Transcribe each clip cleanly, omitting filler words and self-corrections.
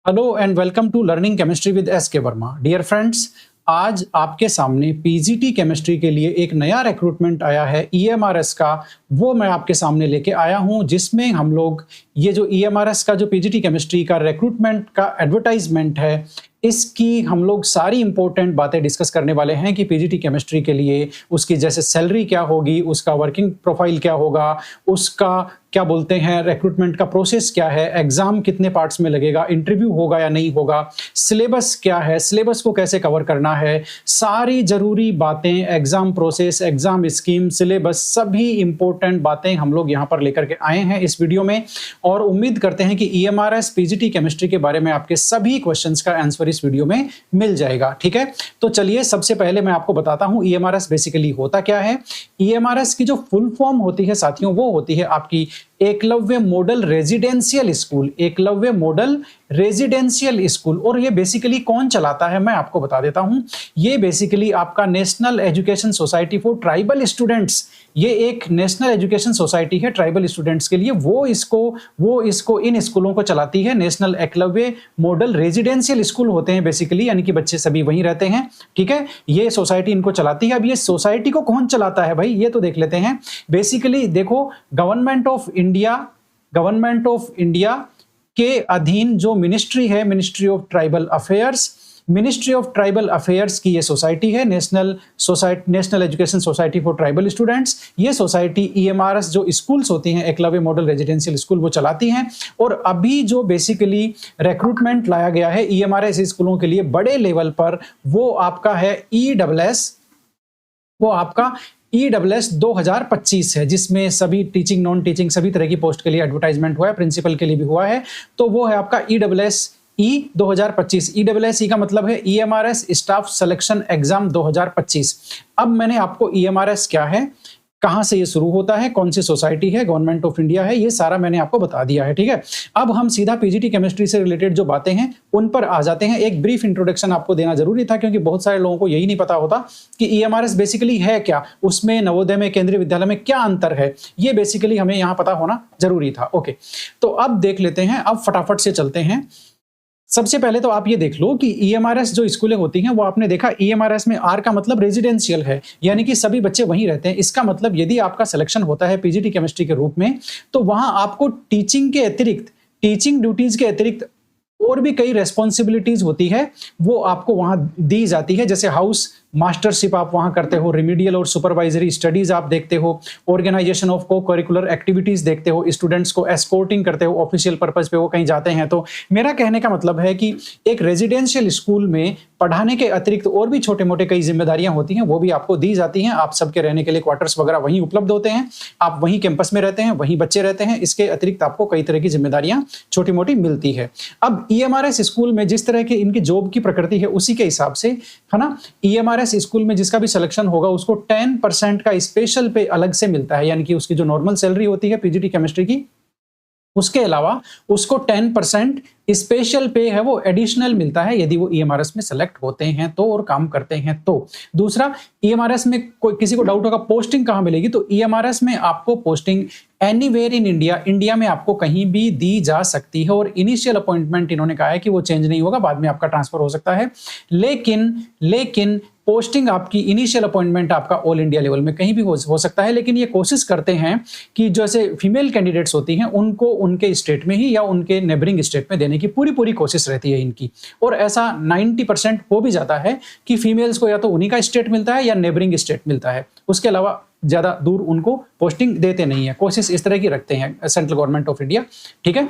Hello and welcome to learning chemistry with S K Verma. Dear friends, आज आपके सामने PGT chemistry के लिए एक नया रिक्रूटमेंट आया है ईएमआरएस का। वो मैं आपके सामने लेके आया हूं, जिसमें हम लोग ये जो ईएमआरएस का जो पीजीटी केमिस्ट्री का रिक्रूटमेंट का एडवर्टाइजमेंट है, इसकी हम लोग सारी इंपॉर्टेंट बातें डिस्कस करने वाले हैं कि पीजीटी केमिस्ट्री के लिए उसकी जैसे सैलरी क्या होगी, उसका वर्किंग प्रोफाइल क्या होगा, उसका क्या बोलते हैं रिक्रूटमेंट का प्रोसेस क्या है, एग्जाम कितने पार्ट्स में लगेगा, इंटरव्यू होगा या नहीं होगा, सिलेबस क्या है, सिलेबस को कैसे कवर करना है, सारी जरूरी बातें, exam process, exam scheme, syllabus, सभी इंपॉर्टेंट बातें हम लोग यहाँ पर लेकर के आए हैं इस वीडियो में। और उम्मीद करते हैं कि ईएमआरएस पीजीटी केमिस्ट्री के बारे में आपके सभी क्वेश्चंस का आंसर इस वीडियो में मिल जाएगा। ठीक है, तो चलिए सबसे पहले मैं आपको बताता हूं ईएमआरएस बेसिकली होता क्या है। ईएमआरएस की जो फुल फॉर्म होती है साथियों, वो होती है आपकी Eklavya model residential school. Eklavya model residential school. और ये बेसिकली कौन चलाता है मैं आपको बता देता हूं। ये बेसिकली आपका national education society for tribal students, ये एक नेशनल एजुकेशन सोसाइटी है ट्राइबल स्टूडेंट्स के लिए। वो इसको इन स्कूलों को चलाती है। National Eklavya model residential school होते हैं बेसिकली, यानी कि बच्चे सभी वहीं रहते हैं। ठीक है, ये सोसाइटी इनको चलाती है। अब ये सोसाइटी को कौन चलाता है भाई, ये तो देख लेते हैं। बेसिकली देखो, गवर्नमेंट ऑफ इंडिया के अधीन जो मिनिस्ट्री है, मिनिस्ट्री ऑफ ट्राइबल अफेयर्स की ये सोसाइटी है, national education society for tribal students. ये सोसाइटी ईएमआरएस जो स्कूल्स होती हैं, एकलव्य मॉडल रेजिडेंशियल स्कूल, वो चलाती हैं। और अभी जो बेसिकली रिक्रूटमेंट लाया गया है ईएमआरएस स्कूलों के लिए बड़े लेवल पर, वो आपका है ईडब्ल्यूएस 2025 है, जिसमें सभी टीचिंग, नॉन टीचिंग सभी तरह की पोस्ट के लिए एडवर्टाइजमेंट हुआ है, प्रिंसिपल के लिए भी हुआ है। तो वो है आपका ईडब्ल्यूएस 2025। ईडब्ल्यूएस का मतलब है ईएमआरएस स्टाफ सिलेक्शन एग्जाम 2025। अब मैंने आपको ईएमआरएस क्या है, कहां से ये शुरू होता है, कौन सी सोसाइटी है, गवर्नमेंट ऑफ इंडिया है, ये सारा मैंने आपको बता दिया है। ठीक है, अब हम सीधा पीजीटी केमिस्ट्री से रिलेटेड जो बातें हैं उन पर आ जाते हैं। एक ब्रीफ इंट्रोडक्शन आपको देना जरूरी था, क्योंकि बहुत सारे लोगों को यही नहीं पता होता कि ईएमआरएस बेसिकली है क्या, उसमें नवोदय में, केंद्रीय विद्यालय में क्या अंतर है। ये बेसिकली हमें यहां पता होना जरूरी था। ओके, तो अब देख लेते हैं, अब फटाफट से चलते हैं। सबसे पहले तो आप ये देख लो कि ईएमआरएस जो स्कूलें होती हैं, वो आपने देखा ईएमआरएस में आर का मतलब रेजिडेंशियल है, यानी कि सभी बच्चे वहीं रहते हैं। इसका मतलब यदि आपका सिलेक्शन होता है पीजीटी केमिस्ट्री के रूप में, तो वहां आपको टीचिंग के अतिरिक्त, टीचिंग ड्यूटीज के अतिरिक्त और भी कई रेस्पॉन्सिबिलिटीज होती है, वो आपको वहां दी जाती है। जैसे हाउस मास्टरशिप आप वहां करते हो, रिमीडियल और सुपरवाइजरी स्टडीज आप देखते हो, ऑर्गेनाइजेशन ऑफ को करिकुलर एक्टिविटीज देखते हो, स्टूडेंट्स को एस्कोर्टिंग करते हो, ऑफिशियल पर्पस पे वो कहीं जाते हैं। तो मेरा कहने का मतलब है कि एक रेजिडेंशियल स्कूल में पढ़ाने के अतिरिक्त और भी छोटे मोटे कई जिम्मेदारियां होती हैं, वो भी आपको दी जाती हैं। आप सबके रहने के लिए क्वार्टर्स वगैरह वहीं उपलब्ध होते हैं, आप वहीं कैंपस में रहते हैं, वहीं बच्चे रहते हैं। इसके अतिरिक्त आपको कई तरह की जिम्मेदारियां छोटी मोटी मिलती है। अब ईएमआरएस स्कूल में जिस तरह के इनकी जॉब की प्रकृति है, उसी के हिसाब से है ना, ईएमआरएस स्कूल में जिसका भी सिलेक्शन होगा उसको 10% का स्पेशल पे अलग से मिलता है, यानी कि उसकी जो नॉर्मल सैलरी होती है पीजीटी केमिस्ट्री की, उसके अलावा उसको 10% स्पेशल पे है, वो एडिशनल मिलता है यदि वो ईएमआरएस में सेलेक्ट होते हैं तो, और काम करते हैं तो। दूसरा, ईएमआरएस में कोई किसी को डाउट होगा पोस्टिंग कहां मिलेगी, तो ईएमआरएस में आपको posting anywhere in India, India में आपको कहीं भी दी जा सकती है। और इनिशियल अपॉइंटमेंट इन्होंने कहा है कि वो चेंज नहीं होगा, बाद में आपका ट्रांसफर हो सकता है। लेकिन पोस्टिंग आपकी, इनिशियल अपॉइंटमेंट आपका ऑल इंडिया लेवल में कहीं भी हो सकता है। लेकिन ये कोशिश करते हैं कि जैसे फीमेल कैंडिडेट्स होती हैं, उनको उनके स्टेट में ही या उनके नेबरिंग स्टेट में देने की पूरी कोशिश रहती है इनकी। और ऐसा 90% हो भी जाता है कि फीमेल्स को या तो उन्हीं का स्टेट मिलता है या नेबरिंग स्टेट मिलता है, उसके अलावा ज्यादा दूर उनको पोस्टिंग देते नहीं है। कोशिश इस तरह की रखते हैं सेंट्रल गवर्नमेंट ऑफ इंडिया। ठीक है,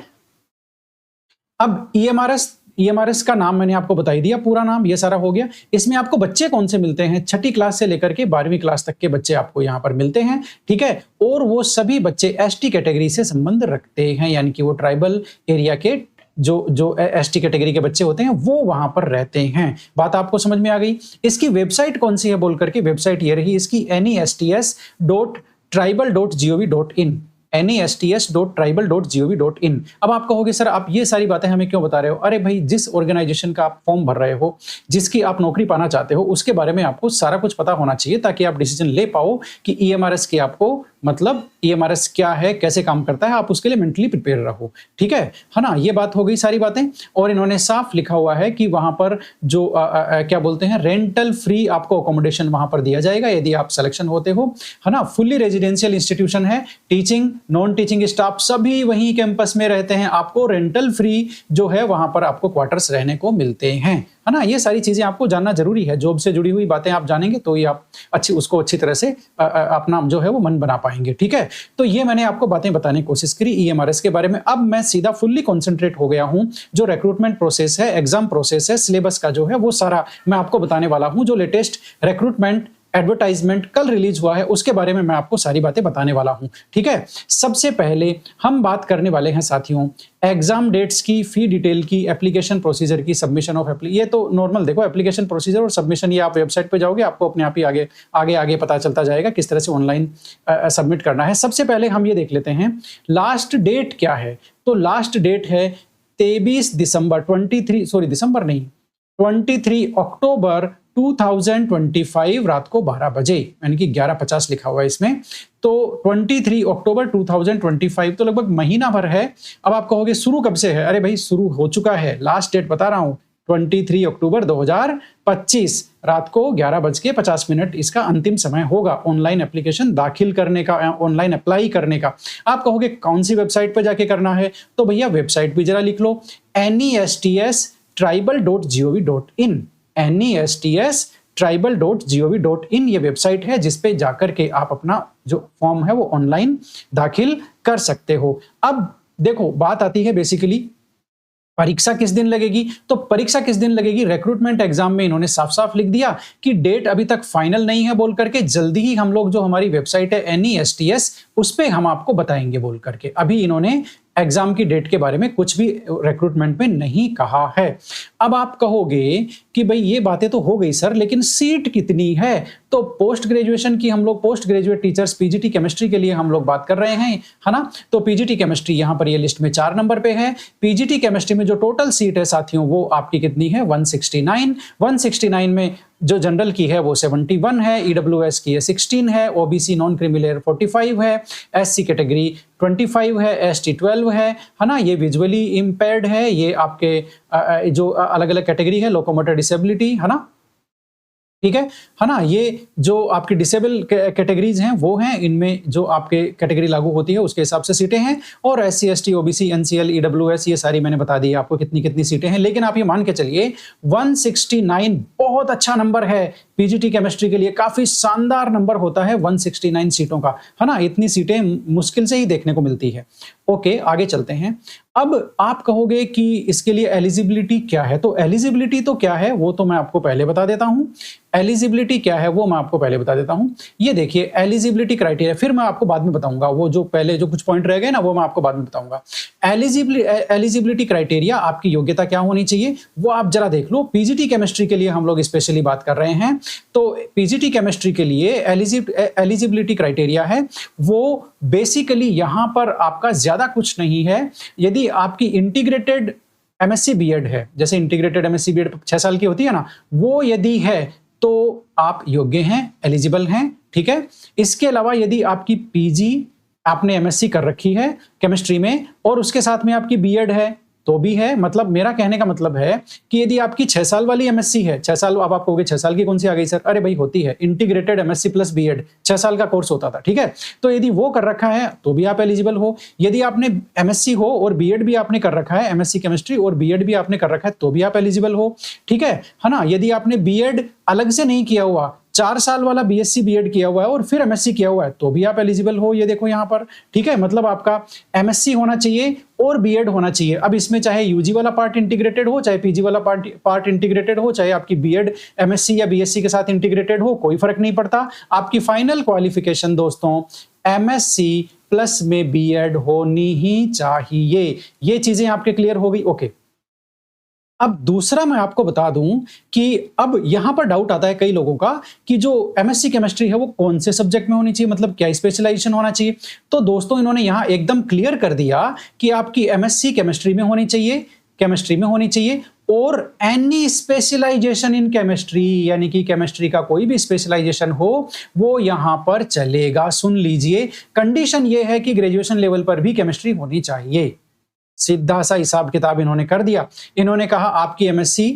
अब ईएमआरएस का नाम मैंने आपको बता ही दिया, पूरा नाम ये सारा हो गया। इसमें आपको बच्चे कौन से मिलते हैं, छठी क्लास से लेकर के 12वीं क्लास तक के बच्चे आपको यहाँ पर मिलते हैं। ठीक है, और वो सभी बच्चे एसटी कैटेगरी से संबंध रखते हैं, यानी कि वो ट्राइबल एरिया के जो एसटी कैटेगरी के बच्चे होते हैं वो वहां पर रहते हैं। बात आपको समझ में आ गई। इसकी वेबसाइट कौन सी है बोल करके, वेबसाइट ये रही इसकी, nests.tribal.gov.in। nests.tribal.gov.in। अब आप कहोगे सर आप ये सारी बातें हमें क्यों बता रहे हो? अरे भाई, जिस ऑर्गेनाइजेशन का आप फॉर्म भर रहे हो, जिसकी आप नौकरी पाना चाहते हो, उसके बारे में आपको सारा कुछ पता होना चाहिए ताकि आप डिसीजन ले पाओ कि ईएमआरएस की आपको मतलब ईएमआरएस क्या है, कैसे काम करता है, आप उसके लिए मेंटली प्रिपेयर रहो। ठीक है ना? ये बात हो गई सारी बातें। और इन्होंने साफ लिखा हुआ है कि वहां पर जो क्या बोलते हैं, रेंटल फ्री आपको अकोमोडेशन वहां पर दिया जाएगा यदि आप सिलेक्शन होते हो, है ना? फुल्ली रेजिडेंशियल इंस्टीट्यूशन है, टीचिंग नॉन टीचिंग स्टाफ सभी वहीं कैंपस में रहते हैं, आपको रेंटल फ्री जो है वहां पर आपको क्वार्टर्स रहने को मिलते हैं, है ना? ये सारी चीजें आपको जानना जरूरी है। जॉब से जुड़ी हुई बातें आप जानेंगे तो ही आप अच्छी तरह से अपना जो है वो मन बना पाएंगे। ठीक है, तो ये मैंने आपको बातें बताने की कोशिश करी ईएमआरएस के बारे में। अब मैं सीधा फुल्ली कॉन्सेंट्रेट हो गया हूं, जो रिक्रूटमेंट प्रोसेस है, एग्जाम प्रोसेस है, सिलेबस का जो है वो सारा मैं आपको बताने वाला हूं। जो लेटेस्ट रिक्रूटमेंट एडवर्टाइजमेंट कल रिलीज हुआ है उसके बारे में मैं आपको सारी बातें बताने वाला हूं। ठीक है, सबसे पहले हम बात करने वाले हैं साथियों एग्जाम डेट्स की, फी डिटेल की, एप्लीकेशन प्रोसीजर की, सबमिशन ऑफ ये तो नॉर्मल देखो एप्लीकेशन प्रोसीजर और सबमिशन, ये आप वेबसाइट पे जाओगे आपको अपने आप ही आगे पता चलता जाएगा किस तरह से ऑनलाइन सबमिट करना है। सबसे पहले हम ये देख लेते हैं लास्ट डेट क्या है। तो लास्ट डेट है 23 दिसंबर 23 अक्टूबर 2025 रात को 12 बजे, यानी कि 11:50 लिखा हुआ है इसमें। तो 23 अक्टूबर 2025 तो लगभग महीना भर है। अब आप कहोगे शुरू कब से है? अरे भाई शुरू हो चुका है, लास्ट डेट बता रहा हूं 23 अक्टूबर 2025 रात को 11:50 इसका अंतिम समय होगा ऑनलाइन एप्लीकेशन दाखिल करने का, ऑनलाइन अप्लाई करने का। आप कहोगे कौन सी वेबसाइट पर जाके करना है? तो भैया वेबसाइट भी जरा लिख लो, nests.tribal.gov.in। nests.tribal.gov.in ये वेबसाइट है जिसपे जाकर के आप अपना जो फॉर्म है वो ऑनलाइन दाखिल कर सकते हो। अब देखो बात आती है बेसिकली परीक्षा किस दिन लगेगी। तो परीक्षा किस दिन लगेगी, रिक्रूटमेंट एग्जाम में इन्होंने साफ साफ लिख दिया कि डेट अभी तक फाइनल नहीं है बोल करके, जल्दी ही हम लोग जो हमारी वेबसाइट है NESTS उस पे हम आपको बताएंगे बोल करके। अभी इन्होंने एग्जाम की डेट के बारे में कुछ भी रिक्रूटमेंट में नहीं कहा है। अब आप कहोगे कि भाई ये बातें तो हो गई सर, लेकिन सीट कितनी है? तो पोस्ट ग्रेजुएशन की हम लोग post graduate teachers PGT chemistry के लिए हम लोग बात कर रहे हैं, है ना? तो पीजीटी केमिस्ट्री यहां पर ये लिस्ट में 4 नंबर पे है। पीजीटी केमिस्ट्री में जो टोटल सीट है साथियों वो आपकी कितनी है? 169 में जो जनरल की है वो 71 है, ईडब्ल्यूएस की 16 है, ओबीसी नॉन क्रिमिलेयर 45 है, एससी कैटेगरी 25 है, एसटी 12 है ना? ये विजुअली इम्पेयर्ड है, ये आपके जो अलग अलग कैटेगरी है, लोकोमोटर डिसेबिलिटी, है ना? ठीक है ना? ये जो आपकी डिसेबल कैटेगरीज हैं वो हैं, इनमें जो आपके कैटेगरी लागू होती है उसके हिसाब से सीटें हैं। और SC ST OBC NCL EWS ये सारी मैंने बता दी आपको कितनी कितनी सीटें हैं। लेकिन आप ये मान के चलिए 169 बहुत अच्छा नंबर है पीजीटी केमिस्ट्री के लिए, काफी शानदार नंबर होता है 169 सीटों का, है ना? इतनी सीटें मुश्किल से ही देखने को मिलती है। ओके, आगे चलते हैं। अब आप कहोगे कि इसके लिए एलिजिबिलिटी क्या है? तो एलिजिबिलिटी तो क्या है वो तो मैं आपको पहले बता देता हूं। एलिजिबिलिटी क्या है वो मैं आपको पहले बता देता हूं। ये देखिए एलिजिबिलिटी क्राइटेरिया, फिर मैं आपको बाद में बताऊंगा, वो जो पहले जो कुछ पॉइंट रह गए ना वो मैं आपको बाद में बताऊंगा। एलिजिबिलिटी क्राइटेरिया, आपकी योग्यता क्या होनी चाहिए वो आप जरा देख लो। पीजीटी केमिस्ट्री के लिए हम लोग स्पेशली बात कर रहे हैं, तो पीजीटी केमिस्ट्री के लिए एलिजिबिलिटी क्राइटेरिया है वो बेसिकली यहां पर आपका ज्यादा कुछ नहीं है। यदि आपकी इंटीग्रेटेड एमएससी बीएड है, जैसे इंटीग्रेटेड एमएससी बीएड 6 साल की होती है ना, वो यदि है तो आप योग्य हैं, एलिजिबल हैं। ठीक है, इसके अलावा यदि आपकी पीजी आपने एमएससी कर रखी है केमिस्ट्री में और उसके साथ में आपकी बीएड है तो भी है। मतलब मेरा कहने का मतलब है कि यदि आपकी 6 साल वाली एमएससी है, 6 साल, अब आप कहोगे 6 साल की कौन सी आ गई सर? अरे भाई होती है, इंटीग्रेटेड एमएससी प्लस बीएड 6 साल का कोर्स होता था। ठीक है, तो यदि वो कर रखा है तो भी आप एलिजिबल हो। यदि आपने एमएससी हो और बीएड भी आपने कर रखा है, एमएससी केमिस्ट्री और बीएड भी आपने कर रखा है तो भी आप एलिजिबल हो। ठीक है ना? यदि आपने बीएड अलग से नहीं किया हुआ, 4 साल वाला बीएससी बीएड किया हुआ है और फिर एमएससी किया हुआ है तो भी आप एलिजिबल हो। ये देखो यहाँ पर, ठीक है, मतलब आपका एमएससी होना चाहिए और बीएड होना चाहिए। अब इसमें चाहे यूजी वाला पार्ट इंटीग्रेटेड हो, चाहे पीजी वाला पार्ट इंटीग्रेटेड हो, चाहे आपकी बीएड एमएससी या बीएससी के साथ इंटीग्रेटेड हो, कोई फर्क नहीं पड़ता। आपकी फाइनल क्वालिफिकेशन दोस्तों एमएससी प्लस में बीएड होनी ही चाहिए। ये चीजें आपके क्लियर हो गई? ओके, अब दूसरा मैं आपको बता दूं कि अब यहां पर डाउट आता है कई लोगों का कि जो एमएससी केमिस्ट्री है वो कौन से सब्जेक्ट में होनी चाहिए, मतलब क्या स्पेशलाइजेशन होना चाहिए। तो दोस्तों इन्होंने यहां एकदम क्लियर कर दिया कि आपकी एमएससी केमिस्ट्री में होनी चाहिए, केमिस्ट्री में होनी चाहिए, और एनी स्पेशलाइजेशन इन केमिस्ट्री, यानी कि केमिस्ट्री का कोई भी स्पेशलाइजेशन हो वो यहां पर चलेगा। सुन लीजिए, कंडीशन ये है कि ग्रेजुएशन लेवल पर भी केमिस्ट्री होनी चाहिए। सीधा सा हिसाब किताब इन्होंने कर दिया। इन्होंने कहा आपकी एमएससी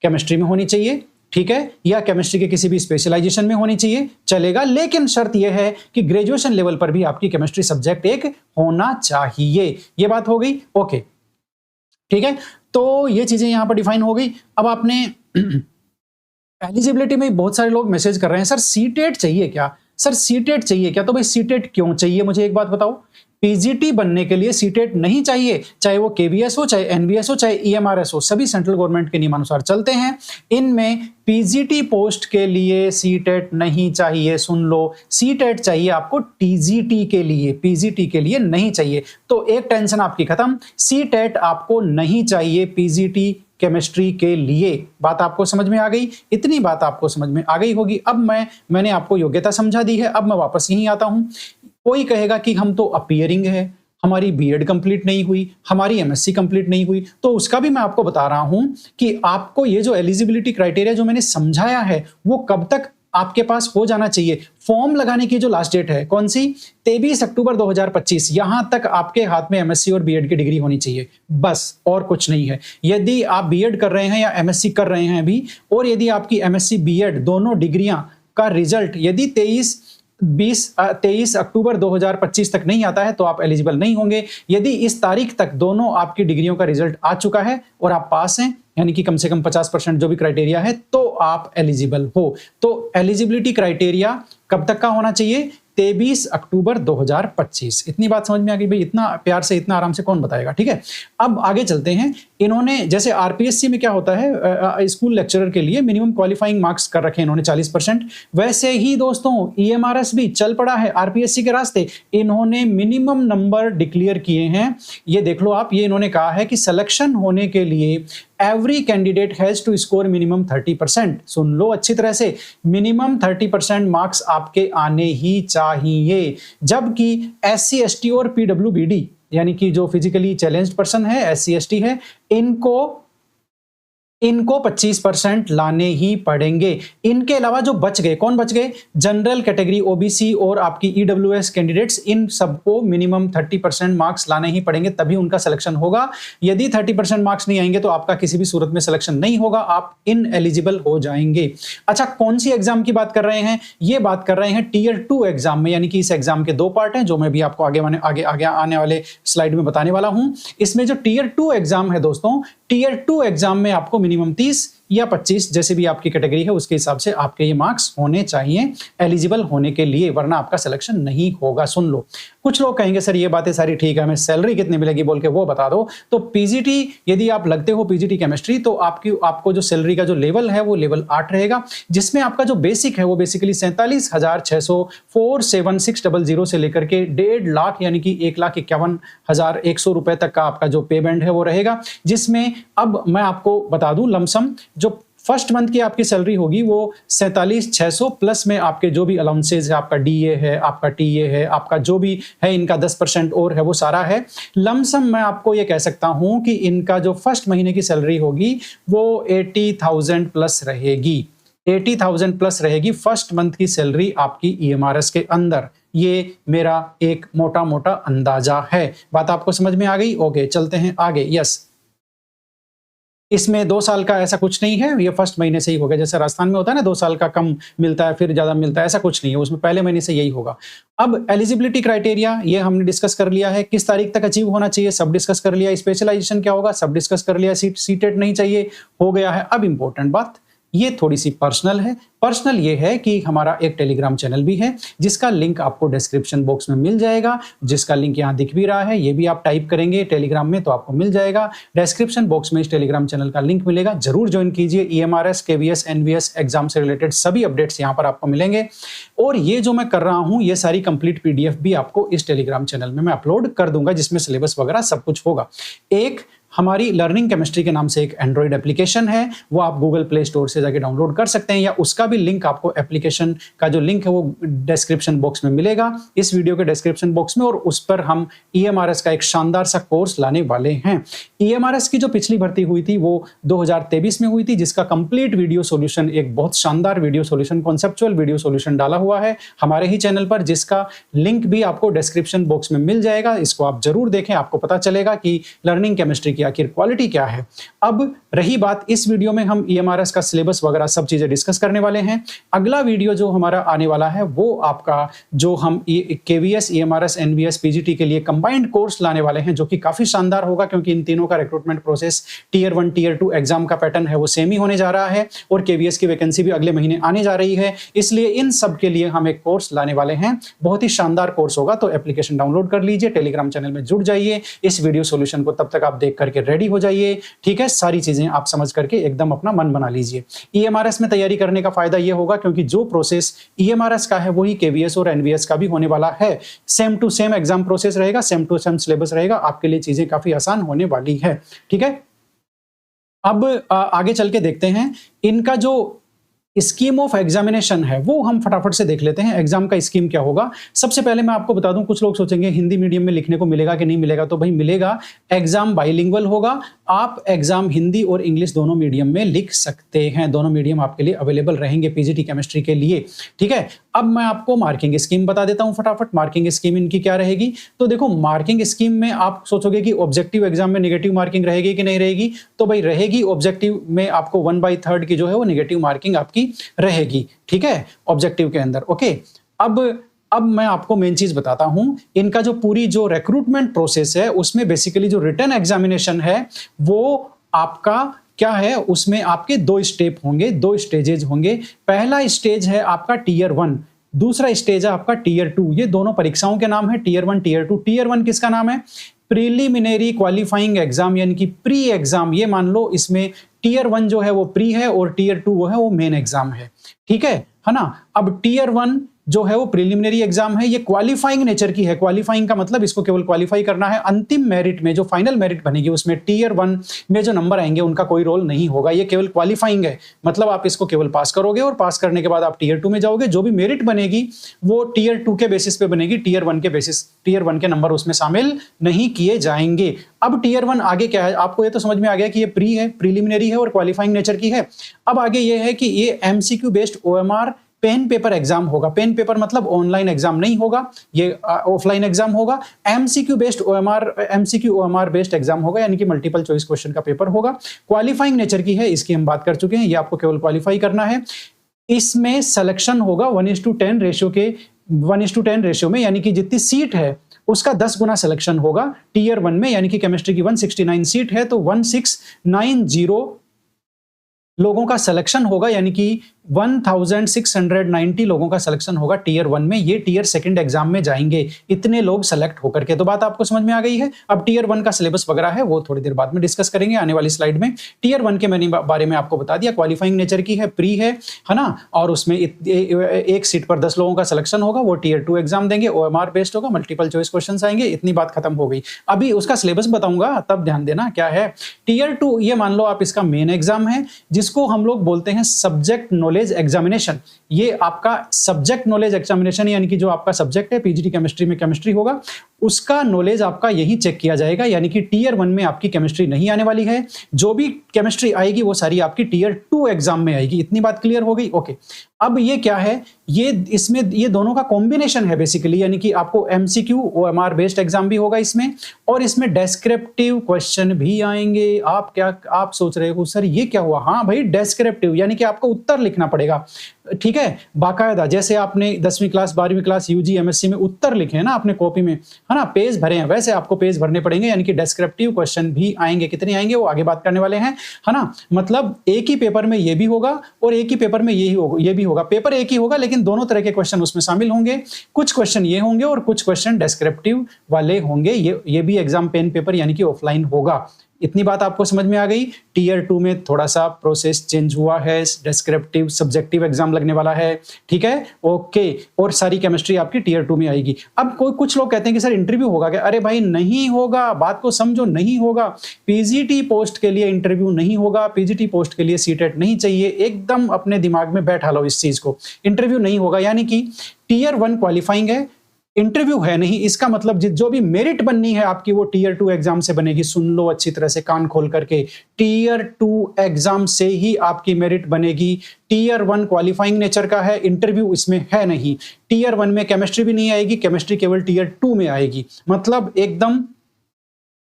केमिस्ट्री में होनी चाहिए, ठीक है, या केमिस्ट्री के किसी भी स्पेशलाइजेशन में होनी चाहिए, चलेगा, लेकिन शर्त यह है कि ग्रेजुएशन लेवल पर भी आपकी केमिस्ट्री सब्जेक्ट एक होना चाहिए। ये बात हो गई, ओके, ठीक है। तो ये चीजें यहां पर डिफाइन हो गई। अब आपने एलिजिबिलिटी में बहुत सारे लोग मैसेज कर रहे हैं, सर सीटेट चाहिए क्या, सर सीटेट चाहिए क्या। तो भाई सीटेट क्यों चाहिए, मुझे एक बात बताओ। पीजीटी बनने के लिए सीटेट नहीं चाहिए, चाहे वो केवीएस हो, चाहे एनवीएस हो, चाहे ईएमआरएस हो, सभी सेंट्रल गवर्नमेंट के नियमानुसार चलते हैं। इनमें पीजीटी पोस्ट के लिए सीटेट नहीं चाहिए। सुन लो, सीटेट चाहिए आपको टीजीटी के लिए, पीजीटी के लिए नहीं चाहिए। तो एक टेंशन आपकी खत्म, सीटेट आपको नहीं चाहिए पीजीटी केमिस्ट्री के लिए। बात आपको समझ में आ गई, इतनी बात आपको समझ में आ गई होगी। अब मैंने आपको योग्यता समझा दी है, अब मैं वापस यहीं आता हूं। कोई कहेगा कि हम तो अपीयरिंग है, हमारी बीएड कंप्लीट नहीं हुई, हमारी एमएससी कंप्लीट नहीं हुई, तो उसका भी मैं आपको बता रहा हूं कि आपको ये जो एलिजिबिलिटी क्राइटेरिया जो मैंने समझाया है वो कब तक आपके पास हो जाना चाहिए। फॉर्म लगाने की जो लास्ट डेट है कौन सी, 23 अक्टूबर 2025, यहां तक आपके हाथ में एमएससी और बीएड की डिग्री होनी चाहिए, बस और कुछ नहीं है। यदि आप बीएड कर रहे हैं या एमएससी कर रहे हैं अभी, और यदि आपकी एमएससी बीएड दोनों डिग्रियां का रिजल्ट यदि 23 अक्टूबर 2025 तक नहीं आता है तो आप एलिजिबल नहीं होंगे। यदि इस तारीख तक दोनों आपकी डिग्रियों का रिजल्ट आ चुका है और आप पास हैं, यानी कि कम से कम 50% जो भी क्राइटेरिया है, तो आप एलिजिबल हो। तो एलिजिबिलिटी क्राइटेरिया कब तक का होना चाहिए, 23 अक्टूबर 2025। इतनी बात समझ में आ गई भाई, इतना प्यार से इतना आराम से कौन बताएगा, ठीक है। अब आगे चलते हैं। इन्होंने जैसे आरपीएससी में क्या होता है, स्कूल लेक्चरर के लिए मिनिमम क्वालिफाइंग मार्क्स कर रखे हैं इन्होंने 40%, वैसे ही दोस्तों ईएमआरएस भी चल पड़ा है आरपीएससी के रास्ते। इन्होंने मिनिमम नंबर डिक्लेयर किए हैं, ये देख लो आप। ये इन्होंने कहा है कि सिलेक्शन होने के लिए every candidate has to score minimum 30%। सुन लो अच्छी तरह से, मिनिमम 30% मार्क्स आपके आने ही चाहिए। जबकि एससी एसटी और पीडब्ल्यूबीडी, यानी कि जो फिजिकली चैलेंज्ड पर्सन है, एससी एसटी है, इनको 25% लाने ही पड़ेंगे। इनके अलावा जो बच गए, कौन बच गए, जनरल कैटेगरी, ओबीसी और आपकी ईडब्ल्यूएस कैंडिडेट्स, इन सबको मिनिमम 30% मार्क्स लाने ही पड़ेंगे, तभी उनका सिलेक्शन होगा। यदि 30% मार्क्स नहीं आएंगे तो आपका किसी भी सूरत में सिलेक्शन नहीं होगा, आप इनएलिजिबल हो जाएंगे। अच्छा, कौन सी एग्जाम की बात कर रहे हैं, ये बात कर रहे हैं टीयर 2 एग्जाम में, यानी कि इस एग्जाम के 2 पार्ट हैं जो मैं भी आपको आगे आने वाले स्लाइड में बताने वाला हूं। इसमें जो टीयर 2 एग्जाम है दोस्तों, टीयर 2 एग्जाम में आपको मिनिमम 30 या 25 जैसे भी आपकी कैटेगरी है उसके हिसाब से आपके ये मार्क्स होने चाहिए एलिजिबल होने के लिए, वरना आपका सिलेक्शन नहीं होगा। सुन लो, कुछ लोग कहेंगे सर ये बातें सारी ठीक है, हमें सैलरी कितनी मिलेगी बोल के वो बता दो। तो पीजीटी यदि आप लगते हो पीजीटी केमिस्ट्री, तो आपको जो सैलरी का जो लेवल है वो लेवल 8 रहेगा, जिसमें आपका जो बेसिक है वो बेसिकली 47,600 47600 से लेकर के 1.5 लाख यानी कि 1,51,100 रुपए तक का आपका जो पे बैंड है वो रहेगा। जिसमें अब मैं आपको बता दूं लमसम जो फर्स्ट मंथ की आपकी सैलरी होगी वो 47,600 प्लस में आपके जो भी अलाउंसेज है, आपका डीए है, आपका टीए है, आपका जो भी है, इनका 10% और है, वो सारा है। लमसम मैं आपको ये कह सकता हूं कि इनका जो फर्स्ट महीने की सैलरी होगी वो 80,000 प्लस रहेगी। 80,000 प्लस रहेगी फर्स्ट मंथ की सैलरी आपकी ईएमआरएस के अंदर। ये मेरा एक मोटा मोटा अंदाजा है। बात आपको समझ में आ गई? ओके, चलते हैं आगे। यस, इसमें 2 साल का ऐसा कुछ नहीं है, ये फर्स्ट महीने से ही होगा। जैसे राजस्थान में होता है ना 2 साल का कम मिलता है फिर ज्यादा मिलता है, ऐसा कुछ नहीं है, उसमें पहले महीने से यही होगा। अब एलिजिबिलिटी क्राइटेरिया ये हमने डिस्कस कर लिया है, किस तारीख तक अचीव होना चाहिए सब डिस्कस कर लिया। स्पेशलाइजेशन क्या होगा सब डिस्कस कर लिया। सीटेट नहीं चाहिए, हो गया है। अब इंपॉर्टेंट बात, ये थोड़ी सी पर्सनल है। पर्सनल ये है कि हमारा एक टेलीग्राम चैनल भी है जिसका लिंक आपको डिस्क्रिप्शन बॉक्स में मिल जाएगा, जिसका लिंक यहाँ दिख भी रहा है, ये भी आप टाइप करेंगे टेलीग्राम में तो आपको मिल जाएगा। डिस्क्रिप्शन बॉक्स में इस टेलीग्राम चैनल का लिंक मिलेगा, जरूर ज्वाइन कीजिए। ईएमआरएस, केवीएस, एनवीएस एग्जाम से रिलेटेड सभी अपडेट्स यहाँ पर आपको मिलेंगे। और ये जो मैं कर रहा हूँ ये सारी कंप्लीट पीडीएफ भी आपको इस टेलीग्राम चैनल में मैं अपलोड कर दूंगा, जिसमें सिलेबस वगैरह सब कुछ होगा। एक हमारी लर्निंग केमिस्ट्री के नाम से एक एंड्रॉइड एप्लीकेशन है, वो आप गूगल प्ले स्टोर से जाके डाउनलोड कर सकते हैं, या उसका भी लिंक आपको, एप्लीकेशन का जो लिंक है वो डिस्क्रिप्शन बॉक्स में मिलेगा, इस वीडियो के डिस्क्रिप्शन बॉक्स में। और उस पर हम EMRS का एक शानदार सा कोर्स लाने वाले हैं। EMRS की जो पिछली भर्ती हुई थी वो 2023 में हुई थी, जिसका कंप्लीट वीडियो सॉल्यूशन, एक बहुत शानदार video solution, conceptual video solution डाला हुआ है हमारे ही चैनल पर, जिसका लिंक भी आपको डिस्क्रिप्शन बॉक्स में मिल जाएगा। इसको आप जरूर देखें, आपको पता चलेगा कि लर्निंग केमिस्ट्री की आखिर क्वालिटी क्या है। अब रही बात, इस वीडियो में हम EMRS का सिलेबस वगैरह सब चीजें डिस्कस करने वाले हैं। अगला वीडियो जो हमारा आने वाला है वो आपका, जो हम KVS, EMRS, NVS, PGT के लिए कंबाइंड कोर्स लाने वाले हैं, जो कि काफी शानदार होगा, क्योंकि इन तीनों का recruitment process tier 1 tier 2 exam का पैटर्न है वो सेम ही होने जा रहा है, और KVS की वैकेंसी भी अगले महीने आने जा रही है। इसलिए इन सब के लिए हम एक कोर्स लाने वाले हैं, बहुत ही शानदार कोर्स होगा। तो एप्लीकेशन डाउनलोड कर लीजिए, टेलीग्राम चैनल में जुड़ जाइए, इस वीडियो सॉल्यूशन को तब तक आप देख करके रेडी हो जाइए, ठीक है। सारी चीजें आप समझ करके एकदम अपना मन बना लीजिए। EMRS में तैयारी करने का फायदा यह होगा क्योंकि जो प्रोसेस EMRS का है वही KVS और NVS का भी होने वाला है। Same to same exam process रहेगा, सेम टू सेम सिलेबस रहेगा, आपके लिए चीजें काफी आसान होने वाली है, ठीक है। अब आगे चल के देखते हैं इनका जो स्कीम ऑफ एग्जामिनेशन है वो हम फटाफट से देख लेते हैं। एग्जाम का स्कीम क्या होगा, सबसे पहले मैं आपको बता दूं, कुछ लोग सोचेंगे हिंदी मीडियम में लिखने को मिलेगा कि नहीं मिलेगा, तो भाई मिलेगा। एग्जाम बाइलिंगुअल होगा, आप एग्जाम हिंदी और इंग्लिश दोनों मीडियम में लिख सकते हैं, दोनों मीडियम आपके लिए अवेलेबल रहेंगे PGT केमिस्ट्री के लिए, ठीक है। अब मैं आपको मार्किंग स्कीम बता देता हूं फटाफट। मार्किंग स्कीम इनकी क्या रहेगी, तो देखो मार्किंग स्कीम में आप सोचोगे कि ऑब्जेक्टिव एग्जाम में नेगेटिव मार्किंग रहेगी कि नहीं रहेगी, तो भाई रहेगी। ऑब्जेक्टिव में आपको 1/3 की जो है वो नेगेटिव मार्किंग आपकी रहेगी, ठीक है, ऑब्जेक्टिव के अंदर, ओके। अब मैं आपको मेन चीज बताता हूं, इनका जो पूरी जो रिक्रूटमेंट प्रोसेस है उसमें बेसिकली जो रिटन एग्जामिनेशन है वो आपका क्या है, उसमें आपके 2 स्टेप होंगे, 2 स्टेजेज होंगे। पहला स्टेज है आपका टीयर 1, दूसरा स्टेज है आपका टीयर 2। ये दोनों परीक्षाओं के नाम है, टीयर 1 टीयर 2। टीयर 1 किसका नाम है, प्रीलिमिनरी क्वालिफाइंग एग्जाम, यानी कि प्री एग्जाम। ये मान लो इसमें टीयर 1 जो है वो प्री है और टीयर 2 वो है वो मेन एग्जाम है, ठीक है ना। अब टीयर 1 जो है वो प्रीलिमिनरी एग्जाम है, ये क्वालिफाइंग नेचर की है। क्वालिफाइंग का मतलब इसको केवल क्वालिफाई करना है, अंतिम मेरिट में जो फाइनल मेरिट बनेगी उसमें टीयर 1 में जो नंबर आएंगे उनका कोई रोल नहीं होगा। ये केवल क्वालिफाइंग है, मतलब आप इसको केवल पास करोगे और पास करने के बाद आप टीयर 2 में जाओगे। जो भी मेरिट बनेगी वो टीयर 2 के बेसिस पे बनेगी, टीयर 1 के बेसिस, टीयर 1 के नंबर उसमें शामिल नहीं किए जाएंगे। अब टीयर 1 आगे क्या है, आपको ये तो समझ में आ गया कि ये प्री है, प्रीलिमिनरी है और क्वालिफाइंग नेचर की है। अब आगे ये है कि ये MCQ based OMR pen paper exam होगा। पेन पेपर मतलब ऑनलाइन एग्जाम नहीं होगा, ये ऑफलाइन एग्जाम होगा। MCQ based OMR based exam होगा, यानी कि मल्टीपल चॉइस क्वेश्चन का पेपर होगा। क्वालिफाइंग नेचर की है, इसकी हम बात कर चुके हैं, ये आपको केवल क्वालिफाई करना है। इसमें सिलेक्शन होगा 1:10 रेशियो के, 1:10 रेशियो में, यानी कि जितनी सीट है उसका 10 गुना सिलेक्शन होगा टीयर 1 में, यानी कि केमिस्ट्री की 169 सीट है तो 1690 लोगों का सिलेक्शन होगा, यानी कि 1690 लोगों का सिलेक्शन होगा टीयर 1 में। ये टीयर 2 एग्जाम में जाएंगे, इतने लोग सेलेक्ट होकर के। तो बात आपको समझ में आ गई है। अब टीयर 1 का सिलेबस वगैरह है वो थोड़ी देर बाद में डिस्कस करेंगे आने वाली स्लाइड में। टीयर 1 के मैंने बारे में आपको बता दिया, क्वालिफाइंग नेचर की है, प्री है ना, और उसमें एक सीट पर 10 लोगों का सिलेक्शन होगा, वो टीयर 2 एग्जाम देंगे, OMR बेस्ड होगा, मल्टीपल चॉइस क्वेश्चन आएंगे। इतनी बात खत्म हो गई। अभी उसका सिलेबस बताऊंगा, तब ध्यान देना क्या है। टीयर 2 ये मान लो आप इसका मेन एग्जाम है, जिसको हम लोग बोलते हैं सब्जेक्ट नॉलेज एग्जामिनेशन। ये आपका सब्जेक्ट नॉलेज एग्जामिनेशन, यानी कि जो आपका सब्जेक्ट है PGT केमिस्ट्री में केमिस्ट्री होगा, उसका नॉलेज आपका यही चेक किया जाएगा। यानी कि टीयर 1 में आपकी केमिस्ट्री नहीं आने वाली है, जो भी केमिस्ट्री आएगी वो सारी आपकी टीयर 2 एग्जाम में आएगी। इतनी बात क्लियर हो गई, ओके। अब ये क्या है, ये इसमें ये दोनों का कॉम्बिनेशन है बेसिकली, यानी कि आपको MCQ OMR बेस्ड एग्जाम भी होगा इसमें, और इसमें डिस्क्रिप्टिव क्वेश्चन भी आएंगे। आप सोच रहे हो सर ये क्या हुआ, हाँ भाई डिस्क्रिप्टिव, यानी कि आपको उत्तर लिखना पड़ेगा, ठीक है, बाकायदा। जैसे आपने 10वीं क्लास 12वीं क्लास UG MSc में उत्तर लिखे हैं ना अपने कॉपी में, है ना, पेज भरे हैं, वैसे आपको पेज भरने पड़ेंगे, यानी कि डिस्क्रिप्टिव क्वेश्चन भी आएंगे। कितने आएंगे वो आगे बात करने वाले हैं, है ना। मतलब एक ही पेपर में ये भी होगा और एक ही पेपर में ये भी होगा। पेपर एक ही होगा लेकिन दोनों तरह के क्वेश्चन उसमें शामिल होंगे। कुछ क्वेश्चन ये होंगे और कुछ क्वेश्चन डिस्क्रिप्टिव वाले होंगे। ये भी एग्जाम पेन पेपर यानी कि ऑफलाइन होगा। इतनी बात आपको समझ में आ गई। टीयर 2 में थोड़ा सा प्रोसेस चेंज हुआ है, डिस्क्रिप्टिव सब्जेक्टिव एग्जाम लगने वाला है, ठीक है, ओके। और सारी केमिस्ट्री आपकी टीयर 2 में आएगी। अब कुछ लोग कहते हैं कि सर इंटरव्यू होगा क्या? अरे भाई नहीं होगा, बात को समझो, नहीं होगा। पीजीटी पोस्ट के लिए इंटरव्यू नहीं होगा, पीजीटी पोस्ट के लिए सीटेट नहीं चाहिए। एकदम अपने दिमाग में बैठा लो इस चीज को, इंटरव्यू नहीं होगा, यानी कि टीयर 1 क्वालिफाइंग है, इंटरव्यू है नहीं। इसका मतलब जो भी मेरिट बननी है आपकी वो टीयर 2 एग्जाम से बनेगी। सुन लो अच्छी तरह से कान खोल करके, टीयर 2 एग्जाम से ही आपकी मेरिट बनेगी। टीयर 1 क्वालिफाइंग नेचर का है, इंटरव्यू इसमें है नहीं। टीयर 1 में केमिस्ट्री भी नहीं आएगी, केमिस्ट्री केवल टीयर 2 में आएगी। मतलब एकदम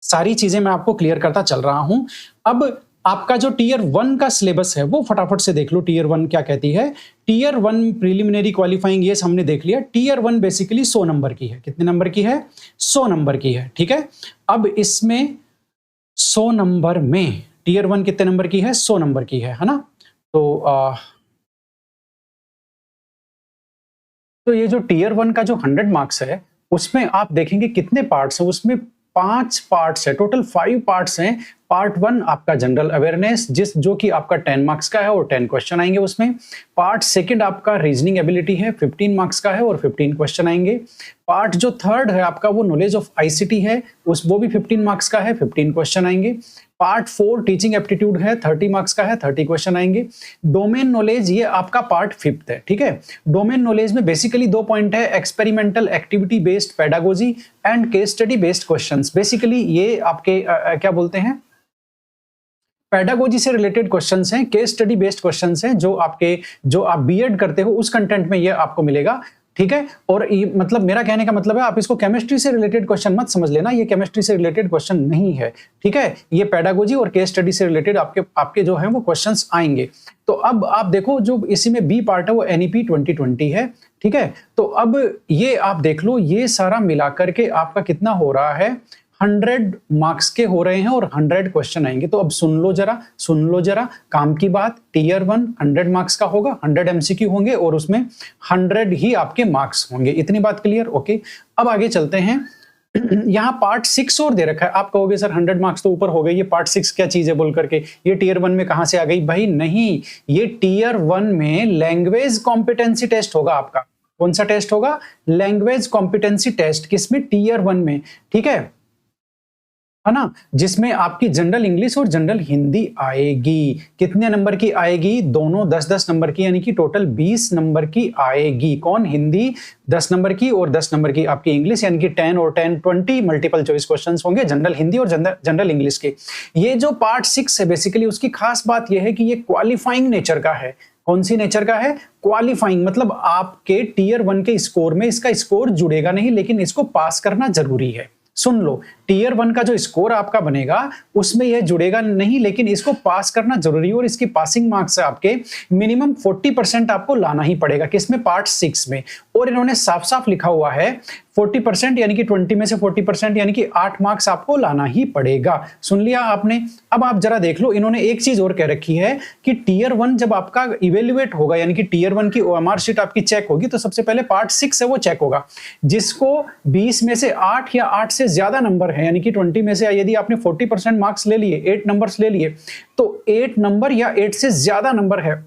सारी चीजें मैं आपको क्लियर करता चल रहा हूं। अब आपका जो टीयर 1 का सिलेबस है वो फटाफट से देख लो। टीयर 1 क्या कहती है? टीयर 1 प्रीलिमिनरी क्वालिफाइंग ये हमने देख लिया। टीयर 1 बेसिकली 100 नंबर की है। कितने नंबर की है? 100 नंबर की है, ठीक है। अब इसमें 100 नंबर में टीयर 1 कितने नंबर की है? 100 नंबर की है ना। तो ये जो टीयर 1 का जो 100 मार्क्स है उसमें आप देखेंगे कितने पार्ट्स हैं। उसमें 5 पार्ट्स है, टोटल 5 पार्ट्स हैं। पार्ट 1 आपका जनरल अवेयरनेस, जो कि आपका 10 मार्क्स का है और 10 क्वेश्चन आएंगे उसमें। पार्ट 2 आपका रीजनिंग एबिलिटी है, 15 मार्क्स का है और 15 क्वेश्चन आएंगे। पार्ट जो 3 है आपका वो नॉलेज ऑफ आईसीटी है, वो भी 15 मार्क्स का है, 15 क्वेश्चन आएंगे। पार्ट 4 टीचिंग एप्टीट्यूड है, 30 मार्क्स का है, 30 क्वेश्चन आएंगे। डोमेन नॉलेज ये आपका पार्ट 5 है, ठीक है। डोमेन नॉलेज में बेसिकली 2 पॉइंट है, experimental activity based pedagogy and case study based questions. Basically ये आपके क्या बोलते हैं, पेडागोजी से रिलेटेड क्वेश्चंस हैं, केस स्टडी बेस्ड क्वेश्चंस हैं, जो आप बीएड करते हो उस कंटेंट में ये आपको मिलेगा, ठीक है। और ये मतलब मेरा कहने का मतलब है आप इसको केमिस्ट्री से रिलेटेड क्वेश्चन मत समझ लेना, ये केमिस्ट्री से रिलेटेड क्वेश्चन नहीं है, ठीक है। ये पेडागोजी और केस स्टडी से रिलेटेड आपके जो है वो क्वेश्चंस आएंगे। तो अब आप देखो जो इसी में बी पार्ट है वो एनईपी 2020 है, ठीक है। तो अब ये आप देख लो, ये सारा मिलाकर के आपका कितना हो रहा है, 100 मार्क्स के हो रहे हैं और 100 क्वेश्चन आएंगे। तो अब सुन लो जरा काम की बात। टीयर 1 100 मार्क्स का होगा, 100 एमसीक्यू होंगे और उसमें 100 ही आपके मार्क्स होंगे। इतनी बात क्लियर? ओके। अब आगे चलते हैं। यहाँ पार्ट 6 और दे रखा है। आप कहोगे सर 100 मार्क्स तो ऊपर हो गए, ये पार्ट 6 क्या चीज है बोल करके, ये टीयर 1 में कहां से आ गई? भाई नहीं, ये टीयर 1 में लैंग्वेज कॉम्पिटेंसी टेस्ट होगा आपका। कौन सा टेस्ट होगा? Language competency test. किसमें? टीयर 1 में, ठीक है ना। जिसमें आपकी जनरल इंग्लिश और जनरल हिंदी आएगी। कितने नंबर की आएगी? दोनों 10-10 नंबर की, यानी कि टोटल 20 नंबर की आएगी। कौन? हिंदी 10 नंबर की और 10 नंबर की आपकी इंग्लिश, यानी कि 10 और 10 20 मल्टीपल चॉइस क्वेश्चंस होंगे जनरल हिंदी और जनरल इंग्लिश के। ये जो पार्ट 6 है बेसिकली उसकी खास बात यह है कि ये क्वालिफाइंग नेचर का है। कौन सी नेचर का है? क्वालिफाइंग। मतलब आपके टीयर 1 के स्कोर में इसका स्कोर जुड़ेगा नहीं, लेकिन इसको पास करना जरूरी है। सुन लो, टीयर 1 का जो स्कोर आपका बनेगा उसमें यह जुड़ेगा नहीं, लेकिन इसको पास करना जरूरी है और इसकी पासिंग मार्क्स है आपके मिनिमम 40% आपको लाना ही पड़ेगा। किसमें? पार्ट 6 में। और इन्होंने साफ साफ लिखा हुआ है 40%, यानी कि 20 में से 40%, यानी कि 8 मार्क्स आपको लाना ही पड़ेगा। सुन लिया आपने? अब आप जरा देख लो, इन्होंने एक चीज और कह रखी है कि टीयर 1 जब आपका इवेल्युएट होगा, यानी कि टीयर 1 की ओएमआर शीट आपकी चेक होगी, तो सबसे पहले पार्ट 6 है वो चेक होगा। जिसको 20 में से 8 या 8 से ज्यादा नंबर है, यानी कि 20 में से यदि आपने 40% मार्क्स ले लिए, 8 नंबर्स ले लिए, तो 8 नंबर या 8 से ज्यादा नंबर है,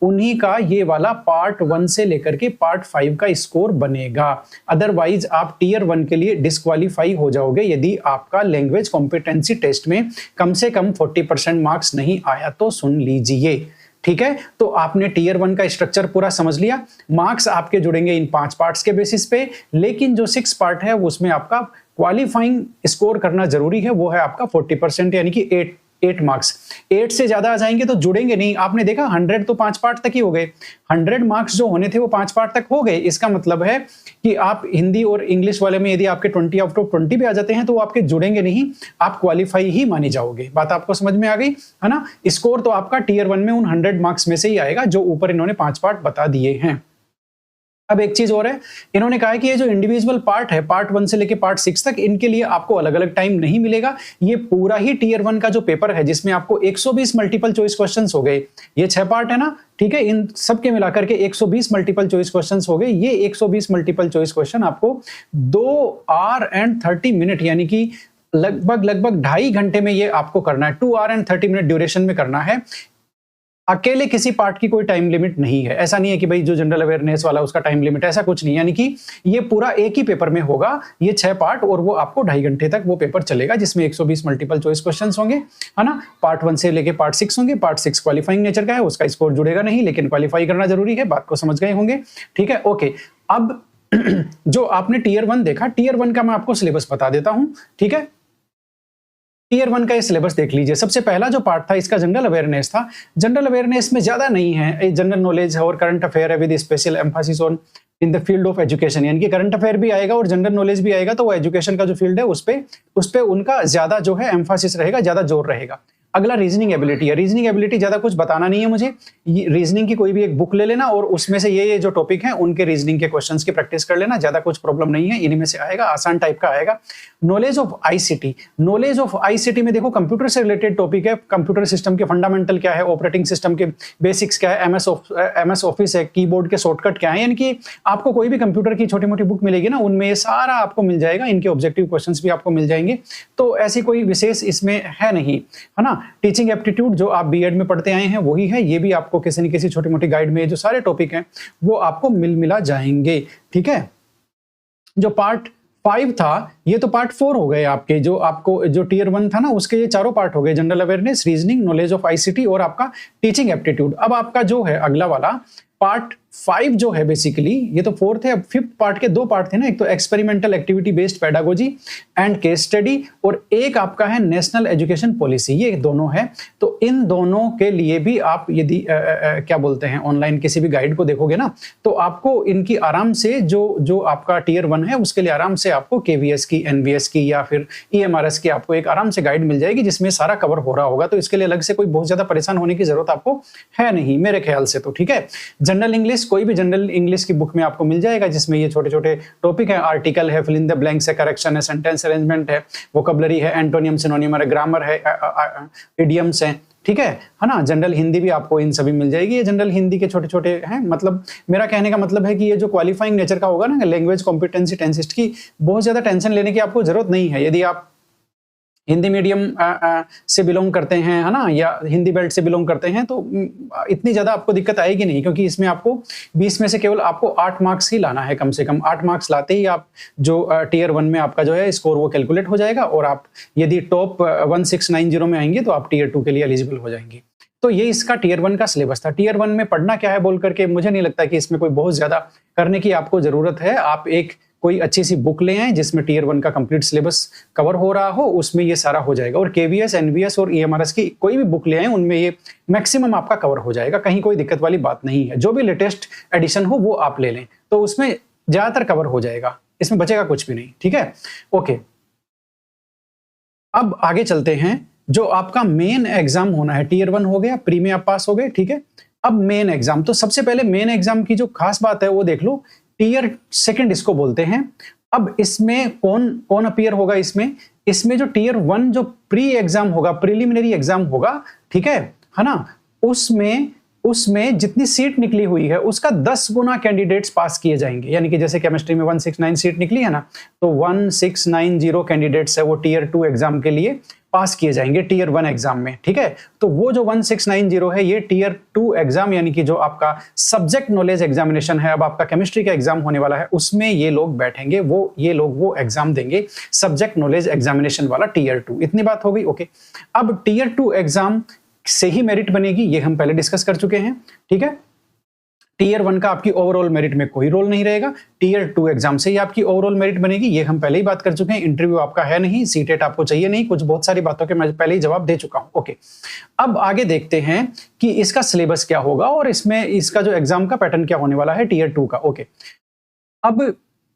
उन्हीं का ये वाला पार्ट 1 से लेकर के पार्ट 5 का स्कोर बनेगा। अदरवाइज आप टीयर 1 के लिए डिस्क्वालीफाई हो जाओगे यदि आपका लैंग्वेज कॉम्पिटेंसी टेस्ट में कम से कम 40% मार्क्स नहीं आया। तो सुन लीजिए, ठीक है। तो आपने टीयर 1 का स्ट्रक्चर पूरा समझ लिया। मार्क्स आपके जुड़ेंगे इन 5 पार्ट्स के बेसिस पे, लेकिन जो 6 पार्ट है उसमें आपका क्वालिफाइंग स्कोर करना जरूरी है, वो है आपका 40%, यानी कि 8 मार्क्स। 8 से ज्यादा आ जाएंगे तो जुड़ेंगे नहीं। आपने देखा 100 तो 5 पार्ट तक ही हो गए, 100 मार्क्स जो होने थे वो 5 पार्ट तक हो गए। इसका मतलब है कि आप हिंदी और इंग्लिश वाले में यदि आपके 20 आउट ऑफ 20 पे आ जाते हैं तो वो आपके जुड़ेंगे नहीं, आप क्वालिफाई ही मानी जाओगे। बात आपको समझ में आ गई है ना। स्कोर तो आपका टीयर 1 में उन 100 मार्क्स में से ही आएगा जो ऊपर इन्होंने 5 पार्ट बता दिए हैं। अब एक चीज और है, इन्होंने कहा है कि ये जो इंडिविजुअल पार्ट है, पार्ट 1 से लेके पार्ट 6 तक, इनके लिए आपको अलग अलग टाइम नहीं मिलेगा। ये पूरा ही टीयर 1 का जो पेपर है जिसमें आपको 120 मल्टीपल चॉइस क्वेश्चंस हो गए, ये 6 पार्ट है ना, ठीक है। इन सब के मिलाकर के 120 मल्टीपल चॉइस क्वेश्चंस हो गए। ये 120 मल्टीपल चॉइस क्वेश्चन आपको 2 आवर एंड 30 मिनट, यानी कि लगभग 2.5 घंटे में ये आपको करना है, 2 आवर एंड 30 मिनट ड्यूरेशन में करना है। अकेले किसी पार्ट की कोई टाइम लिमिट नहीं है, ऐसा नहीं है कि भाई जो जनरल अवेयरनेस वाला उसका टाइम लिमिट, ऐसा कुछ नहीं है। यानी कि ये पूरा एक ही पेपर में होगा, ये 6 पार्ट, और वो आपको 2.5 घंटे तक वो पेपर चलेगा, जिसमें 120 मल्टीपल चॉइस क्वेश्चंस होंगे, है ना। पार्ट 1 से लेके पार्ट 6 होंगे। पार्ट 6 क्वालिफाइंग नेचर का है, उसका स्कोर जुड़ेगा नहीं, लेकिन क्वालिफाई करना जरूरी है, बात को समझ गए होंगे, ठीक है। ओके, अब जो आपने टीयर 1 देखा, टीयर 1 का मैं आपको सिलेबस बता देता हूं, ठीक है। टीयर 1 का ये सिलेबस देख लीजिए। सबसे पहला जो पार्ट था इसका जनरल अवेयरनेस था। जनरल अवेयरनेस में ज्यादा नहीं है, जनरल नॉलेज और करंट अफेयर है with special Mphasis on in the field of education, यानी कि करंट अफेयर भी आएगा और जनरल नॉलेज भी आएगा, तो वो एजुकेशन का जो फील्ड है उस पे उनका ज्यादा जो है एम्फासिस रहेगा, ज्यादा जोर रहेगा। अगला रीजनिंग एबिलिटी है। रीजनिंग एबिलिटी ज्यादा कुछ बताना नहीं है मुझे, रीजनिंग की कोई भी एक बुक ले लेना और उसमें से ये जो टॉपिक है उनके रीजनिंग के क्वेश्चंस की प्रैक्टिस कर लेना, ज्यादा कुछ प्रॉब्लम नहीं है, इन्हीं में से आएगा, आसान टाइप का आएगा। Knowledge of ICT. Knowledge of ICT में देखो कंप्यूटर से रिलेटेड टॉपिक है, कंप्यूटर सिस्टम के फंडामेंटल क्या है, ऑपरेटिंग सिस्टम के बेसिक्स क्या है, एमएस ऑफिस है, कीबोर्ड के शॉर्टकट क्या है, यानी कि आपको कोई भी कंप्यूटर की छोटी मोटी बुक मिलेगी ना, उनमें ये सारा आपको मिल जाएगा, इनके ऑब्जेक्टिव क्वेश्चंस भी आपको मिल जाएंगे। तो ऐसी कोई विशेष इसमें है नहीं, है ना। टीचिंग एप्टीट्यूड जो आप बीएड में पढ़ते आए हैं वही है, ये भी आपको किसी न किसी छोटी मोटी गाइड में जो सारे टॉपिक हैं वो आपको मिला जाएंगे, ठीक है। जो पार्ट 5 था ये तो पार्ट 4 हो गए आपके, जो आपको जो टीयर 1 था ना उसके ये चारों पार्ट हो गए, general awareness, reasoning, knowledge of ICT और आपका टीचिंग एप्टीट्यूड। अब आपका जो है अगला वाला पार्ट 5 जो है, बेसिकली ये तो 4th है, अब 5th पार्ट के 2 पार्ट थे ना, एक तो experimental activity based pedagogy and case study, और एक आपका है नेशनल एजुकेशन पॉलिसी, ये दोनों है। तो इन दोनों के लिए भी आप यदि क्या बोलते हैं ऑनलाइन किसी भी गाइड को देखोगे ना, तो आपको इनकी आराम से जो आपका टीयर 1 है उसके लिए आराम से आपको केवीएस की, एनवीएस की या फिर ईएमआरएस की आपको एक आराम से गाइड मिल जाएगी जिसमें सारा कवर हो रहा होगा। तो इसके लिए अलग से कोई बहुत ज्यादा परेशान होने की जरूरत आपको है नहीं मेरे ख्याल से, तो ठीक है। जनरल इंग्लिश, कोई भी जनरल इंग्लिश की बुक में आपको मिल जाएगा जिसमें ये छोटे छोटे टॉपिक है, आर्टिकल है, फिल इन द ब्लैंक्स है, करेक्शन है, सेंटेंस अरेंजमेंट है, वोकैबुलरी है, एंटोनियम सिनोनिम है, ग्रामर है, इडियम्स हैं, ठीक है ना। जनरल हिंदी भी आपको इन सभी मिल जाएगी, ये जनरल हिंदी के छोटे छोटे हैं। मतलब मेरा कहने का मतलब है कि ये जो क्वालिफाइंग नेचर का होगा ना, लैंग्वेज कॉम्पिटेंसी टेंसिस्ट की, बहुत ज्यादा टेंशन लेने की आपको जरूरत नहीं है। यदि आप हिंदी मीडियम से बिलोंग करते हैं, है ना, या हिंदी बेल्ट से बिलोंग करते हैं, तो इतनी ज्यादा आपको दिक्कत आएगी नहीं, क्योंकि इसमें आपको 20 में से केवल आपको 8 मार्क्स ही लाना है, कम से कम 8 मार्क्स लाते ही आप जो टीयर 1 में आपका जो है स्कोर वो कैलकुलेट हो जाएगा, और आप यदि टॉप 1690 में आएंगे तो आप टीयर 2 के लिए एलिजिबल हो जाएंगे। तो ये इसका टीयर 1 का सिलेबस था। टीयर 1 में पढ़ना क्या है बोल करके मुझे नहीं लगता कि इसमें कोई बहुत ज्यादा करने की आपको जरूरत है। आप एक कोई अच्छी सी बुक ले आए जिसमें टीयर 1 का कंप्लीट सिलेबस कवर हो रहा हो, उसमें ये सारा हो जाएगा। और केवीएस, एनवीएस और ईएमआरएस की कोई भी बुक ले आए, उनमें ये मैक्सिमम आपका कवर हो जाएगा, कहीं कोई दिक्कत वाली बात नहीं है। जो भी लेटेस्ट एडिशन हो वो आप ले लें, तो उसमें ज्यादातर कवर हो जाएगा, इसमें बचेगा कुछ भी नहीं, ठीक है। ओके, अब आगे चलते हैं। जो आपका मेन एग्जाम होना है, टीयर 1 हो गया, प्री में आप पास हो गए, ठीक है। अब मेन एग्जाम, तो सबसे पहले मेन एग्जाम की जो खास बात है वो देख लो, टीयर 2 इसको बोलते हैं। अब इसमें कौन अपीयर होगा इसमें जो टीयर 1 जो प्री एग्जाम होगा, प्रिलिमिनरी एग्जाम होगा, ठीक है ना, उसमें जितनी सीट निकली हुई है उसका 10 गुना कैंडिडेट्स पास किए जाएंगे। यानी कि जैसे केमिस्ट्री में 169 सीट निकली है ना, तो 1690 कैंडिडेट्स है वो टीयर 2 एग्जाम के लिए पास किए जाएंगे टीयर 1 एग्जाम में, ठीक है। तो वो जो 1690 है ये टीयर 2 एग्जाम, यानी कि जो आपका सब्जेक्ट नॉलेज एग्जामिनेशन है, अब आपका केमिस्ट्री का एग्जाम होने वाला है, उसमें ये लोग बैठेंगे, ये लोग वो एग्जाम देंगे, सब्जेक्ट नॉलेज एग्जामिनेशन वाला टीयर 2। इतनी बात हो गई, ओके। अब टीयर 2 एग्जाम से ही मेरिट बनेगी, ये हम पहले डिस्कस कर चुके हैं, ठीक है। टीयर 1 का आपकी ओवरऑल मेरिट में कोई रोल नहीं रहेगा, टीयर 2 एग्जाम से ही आपकी ओवरऑल मेरिट बनेगी, ये हम पहले ही बात कर चुके हैं। इंटरव्यू आपका है नहीं, सीटेट आपको चाहिए नहीं, कुछ बहुत सारी बातों के मैं पहले ही जवाब दे चुका हूं, ओके। अब आगे देखते हैं कि इसका सिलेबस क्या होगा और इसमें इसका जो एग्जाम का पैटर्न क्या होने वाला है टीयर 2 का, ओके। अब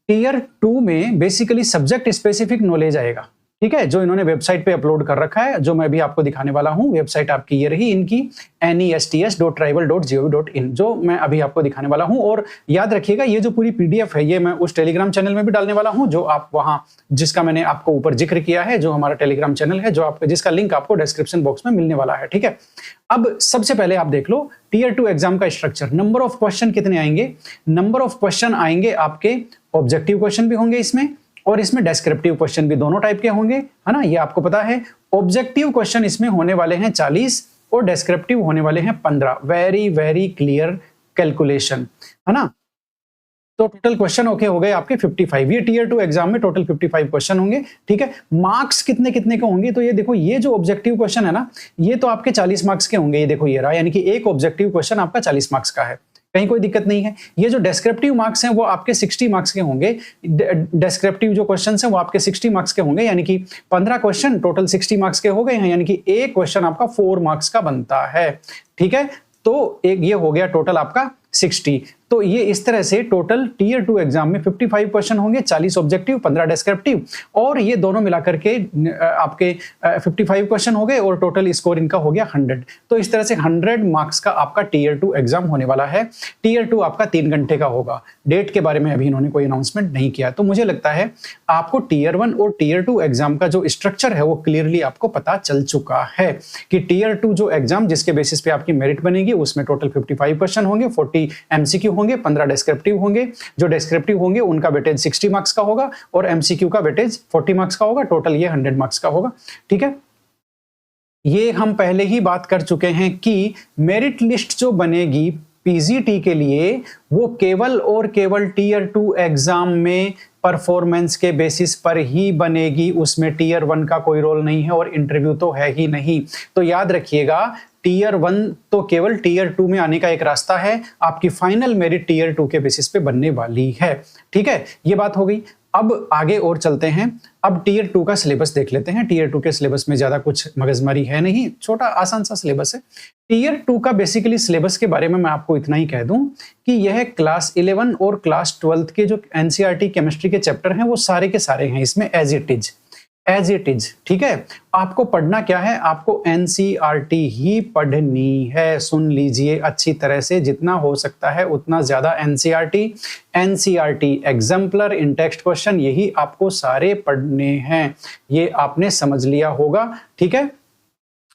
टीयर 2 में बेसिकली सब्जेक्ट स्पेसिफिक नॉलेज आएगा, ठीक है, जो इन्होंने वेबसाइट पे अपलोड कर रखा है, जो मैं भी आपको दिखाने वाला हूं। वेबसाइट आपकी ये रही इनकी, nests.tribal.gov.in, जो मैं अभी आपको दिखाने वाला हूं। और याद रखिएगा ये जो पूरी पीडीएफ है ये मैं उस टेलीग्राम चैनल में भी डालने वाला हूं, जो आप वहां, जिसका मैंने आपको ऊपर जिक्र किया है, जो हमारा टेलीग्राम चैनल है, जो आपका जिसका लिंक आपको डिस्क्रिप्शन बॉक्स में मिलने वाला है, ठीक है। अब सबसे पहले आप देख लो टीयर 2 एग्जाम का स्ट्रक्चर। नंबर ऑफ क्वेश्चन कितने आएंगे? नंबर ऑफ क्वेश्चन आएंगे आपके, ऑब्जेक्टिव क्वेश्चन भी होंगे इसमें, और इसमें डेस्क्रिप्टिव क्वेश्चन भी दोनों टाइप के होंगे, है ना, ये आपको पता है। ऑब्जेक्टिव क्वेश्चन इसमें होने वाले हैं 40 और डेस्क्रिप्टिव होने वाले हैं 15। वेरी वेरी क्लियर कैलकुलेशन, है ना। तो टोटल क्वेश्चन ओके हो गए आपके 55। ये टीयर 2 एग्जाम में टोटल 55 क्वेश्चन होंगे, ठीक है। मार्क्स कितने कितने के होंगे, तो ये देखो, ये जो ऑब्जेक्टिव क्वेश्चन है ना, ये तो आपके 40 मार्क्स के होंगे। ये देखो ये रहा, यानी कि एक ऑब्जेक्टिव क्वेश्चन आपका 40 मार्क्स का है, कहीं कोई दिक्कत नहीं है। ये जो डेस्क्रिप्टिव मार्क्स हैं वो आपके 60 मार्क्स के होंगे। डेस्क्रिप्टिव जो क्वेश्चन हैं वो आपके 60 मार्क्स के होंगे, यानी कि 15 क्वेश्चन टोटल 60 मार्क्स के हो गए हैं, यानी कि एक क्वेश्चन आपका 4 मार्क्स का बनता है, ठीक है। तो एक ये हो गया टोटल आपका 60। तो ये इस तरह से टोटल टीयर 2 एग्जाम में 55 क्वेश्चन होंगे, 40 ऑब्जेक्टिव 15 डेस्क्रिप्टिव, और ये दोनों मिलाकर के आपके 55 क्वेश्चन हो गए और टोटल स्कोर इनका हो गया 100। तो इस तरह से 100 मार्क्स का आपका टीयर 2 एग्जाम होने वाला है। टीयर 2 आपका 3 घंटे का होगा। डेट के बारे में अभी इन्होंने कोई अनाउंसमेंट नहीं किया। तो मुझे लगता है आपको टीयर 1 और टीयर 2 एग्जाम का जो स्ट्रक्चर है वो क्लियरली आपको पता चल चुका है कि टीयर 2 जो एग्जाम जिसके बेसिस पे आपकी मेरिट बनेगी उसमें टोटल 55 क्वेश्चन होंगे, 40 एमसीक्यू होंगे, 15 डेस्क्रिप्टिव होंगे। जो डेस्क्रिप्टिव होंगे उनका वेटेज 60 मार्क्स का होगा और एमसीक्यू का वेटेज 40 मार्क्स का होगा। टोटल ये 100 मार्क्स का होगा, ठीक है। ये हम पहले ही बात कर चुके हैं कि मेरिट लिस्ट जो बनेगी पीजीटी के लिए वो केवल और केवल टीयर 2 एग्जाम में परफॉर्मेंस के बेसिस पर ही बनेगी, उसमें टीयर 1 का कोई रोल नहीं है और इंटरव्यू तो है ही नहीं। तो याद रखिएगा, टीयर 1 तो केवल टीयर 2 में आने का एक रास्ता है, आपकी फाइनल मेरिट टीयर 2 के बेसिस पे बनने वाली है, ठीक है। ये बात हो गई। अब आगे और चलते हैं। अब टीयर 2 का सिलेबस देख लेते हैं। टीयर 2 के सिलेबस में ज्यादा कुछ मगजमारी है नहीं, छोटा आसान सा सिलेबस है। टीयर 2 का बेसिकली सिलेबस के बारे में मैं आपको इतना ही कह दूं कि यह क्लास 11 और क्लास 12 के जो एनसीईआरटी केमिस्ट्री के चैप्टर हैं वो सारे के सारे हैं इसमें एज इट इज, ठीक है। आपको पढ़ना क्या है, आपको एनसीईआरटी ही पढ़नी है। सुन लीजिए अच्छी तरह से, जितना हो सकता है उतना ज्यादा एनसीईआरटी एग्जाम्पलर इन टेक्स्ट क्वेश्चन, यही आपको सारे पढ़ने हैं। ये आपने समझ लिया होगा, ठीक है।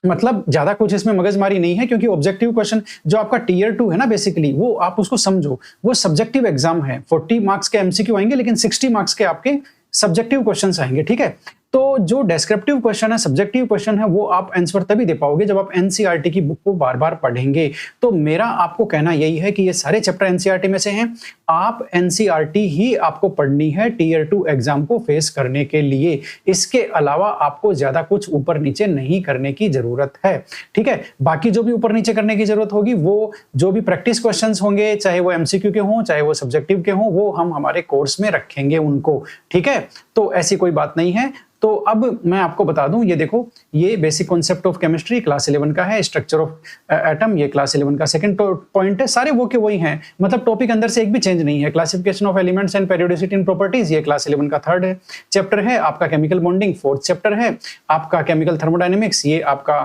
मतलब ज्यादा कुछ इसमें मगजमारी नहीं है, क्योंकि ऑब्जेक्टिव क्वेश्चन जो आपका टीयर 2 है ना, बेसिकली वो आप उसको समझो, वो सब्जेक्टिव एग्जाम है। 40 मार्क्स के एमसीक्यू आएंगे, लेकिन 60 मार्क्स के आपके सब्जेक्टिव क्वेश्चंस आएंगे, ठीक है। तो जो डेस्क्रिप्टिव क्वेश्चन है, सब्जेक्टिव क्वेश्चन है, वो आप आंसर तभी दे पाओगे जब आप एनसीईआरटी की बुक को बार बार पढ़ेंगे। तो मेरा आपको कहना यही है कि ये सारे चैप्टर एनसीईआरटी में से हैं, आप एनसीईआरटी ही आपको पढ़नी है टीयर 2 एग्जाम को फेस करने के लिए। इसके अलावा आपको ज्यादा कुछ ऊपर नीचे नहीं करने की जरूरत है, ठीक है। बाकी जो भी ऊपर नीचे करने की जरूरत होगी, वो जो भी प्रैक्टिस क्वेश्चंस होंगे, चाहे वो एमसीक्यू के हों चाहे वो सब्जेक्टिव के हों, वो हम हमारे कोर्स में रखेंगे उनको, ठीक है। तो ऐसी कोई बात नहीं है। तो अब मैं आपको बता दूं, ये देखो, ये basic concept of chemistry class 11 का है, स्ट्रक्चर ऑफ एटम ये क्लास 11 का सेकंड पॉइंट है। सारे वो के वही हैं, मतलब टॉपिक अंदर से एक भी चेंज नहीं है। Classification of elements and periodicity in properties ये क्लास 11 का थर्ड है चैप्टर है। आपका केमिकल बॉन्डिंग फोर्थ चैप्टर है। आपका केमिकल थर्मोडायनेमिक्स ये आपका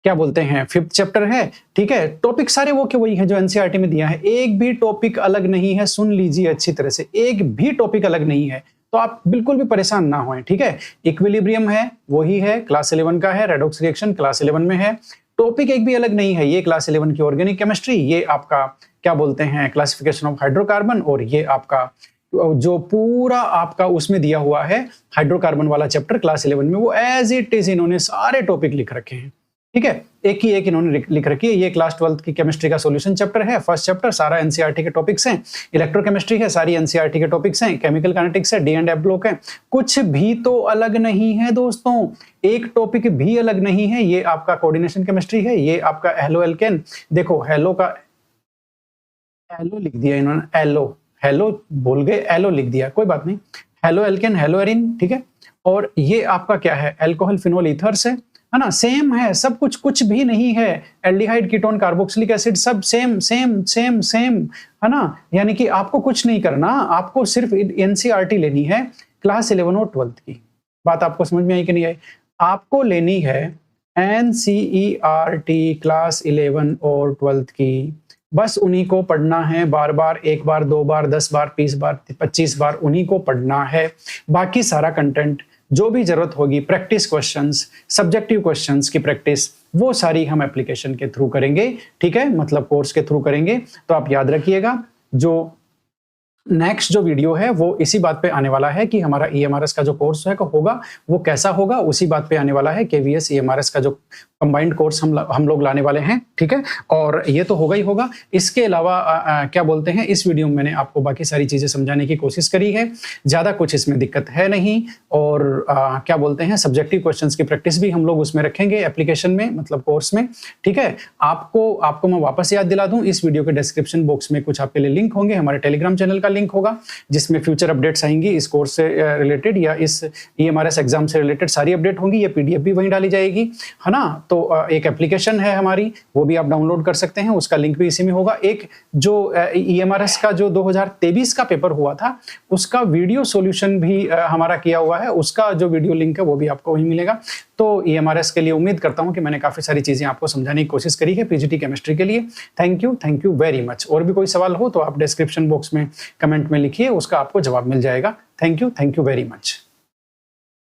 क्या बोलते हैं 5th चैप्टर है, ठीक है। टॉपिक सारे वो के वही है जो एनसीईआरटी में दिया है, एक भी टॉपिक अलग नहीं है। सुन लीजिए अच्छी तरह से, एक भी टॉपिक अलग नहीं है, तो आप बिल्कुल भी परेशान ना होएं, ठीक है। इक्विलिब्रियम है वही है, क्लास 11 का है। रेडॉक्स रिएक्शन क्लास 11 में है। टॉपिक एक भी अलग नहीं है, ये क्लास 11 की ऑर्गेनिक केमिस्ट्री, ये आपका क्या बोलते हैं क्लासिफिकेशन ऑफ हाइड्रोकार्बन, और ये आपका जो पूरा आपका उसमें दिया हुआ है हाइड्रोकार्बन वाला चैप्टर क्लास 11 में, वो एज इट इज इन्होंने सारे टॉपिक लिख रखे हैं, ठीक है। एक ही एक इन्होंने लिख रखी है। ये क्लास 12 की केमिस्ट्री का सॉल्यूशन चैप्टर है, फर्स्ट चैप्टर, सारा एनसीईआरटी के टॉपिक्स हैं। इलेक्ट्रोकेमिस्ट्री है, सारी एनसीईआरटी के टॉपिक्स हैं। केमिकल काइनेटिक्स है, डी एंड एफ ब्लॉक है। कुछ भी तो अलग नहीं है दोस्तों, एक टॉपिक भी अलग नहीं है। ये आपका कोऑर्डिनेशन केमिस्ट्री है, ये आपका हेलो एल्केन, देखो हेलो का एलो लिख दिया इन्होंने, हेलो बोल गए, एलो लिख दिया, कोई बात नहीं। हेलो एल्केन, हेलो एरिन, ठीक है। और ये आपका क्या है, अल्कोहल फिनोल ईथर्स है ना, सेम है सब कुछ, कुछ भी नहीं है। एल्डिहाइड कीटोन कार्बोक्सिलिक एसिड सब सेम सेम सेम सेम, है ना। यानी कि आपको कुछ नहीं करना, आपको सिर्फ एनसीईआरटी लेनी है क्लास 11 और 12 की। बात आपको समझ में आई कि नहीं आई? आपको लेनी है एनसीईआरटी क्लास 11 और 12 की, बस उन्हीं को पढ़ना है बार बार, एक बार, दो बार, 10 बार, 20 बार, 25 बार, उन्हीं को पढ़ना है। बाकी सारा कंटेंट जो भी जरूरत होगी, प्रैक्टिस क्वेश्चंस, सब्जेक्टिव क्वेश्चंस की प्रैक्टिस, वो सारी हम एप्लीकेशन के थ्रू करेंगे, ठीक है, मतलब कोर्स के थ्रू करेंगे। तो आप याद रखिएगा, जो नेक्स्ट जो वीडियो है वो इसी बात पे आने वाला है कि हमारा ईएमआरएस का जो कोर्स है होगा वो कैसा होगा, उसी बात पे आने वाला है। केवीएस ईएमआरएस का जो कंबाइंड कोर्स हम लोग लाने वाले हैं, ठीक है। और ये तो होगा ही होगा। इसके अलावा क्या बोलते हैं, इस वीडियो में मैंने आपको बाकी सारी चीजें समझाने की कोशिश करी है। ज्यादा कुछ इसमें दिक्कत है नहीं। और क्या बोलते हैं, सब्जेक्टिव क्वेश्चंस की प्रैक्टिस भी हम लोग उसमें रखेंगे एप्लीकेशन में, मतलब कोर्स में, ठीक है। आपको मैं वापस याद दिला दूं, इस वीडियो के डिस्क्रिप्शन बॉक्स में कुछ आपके लिए लिंक होंगे। हमारे टेलीग्राम चैनल का लिंक होगा जिसमें फ्यूचर अपडेट्स आएंगी इस कोर्स से रिलेटेड या इस ईएमआरएस एग्जाम से रिलेटेड सारी अपडेट होंगी। ये पीडीएफ भी वहीं डाली जाएगी, है ना। तो एक एप्लीकेशन है हमारी, वो भी आप डाउनलोड कर सकते हैं, उसका लिंक भी इसी में होगा। एक जो ईएमआरएस का जो 2023 का पेपर हुआ था उसका वीडियो सॉल्यूशन भी हमारा किया हुआ है, उसका जो वीडियो लिंक है वो भी आपको वहीं मिलेगा। तो ईएमआरएस के लिए उम्मीद करता हूं कि मैंने काफी सारी चीजें आपको समझाने की कोशिश करी है पीजीटी केमिस्ट्री के लिए। Thank you very much. और भी कोई सवाल हो तो आप डिस्क्रिप्शन बॉक्स में कमेंट में लिखिए, उसका आपको जवाब मिल जाएगा। Thank you very much.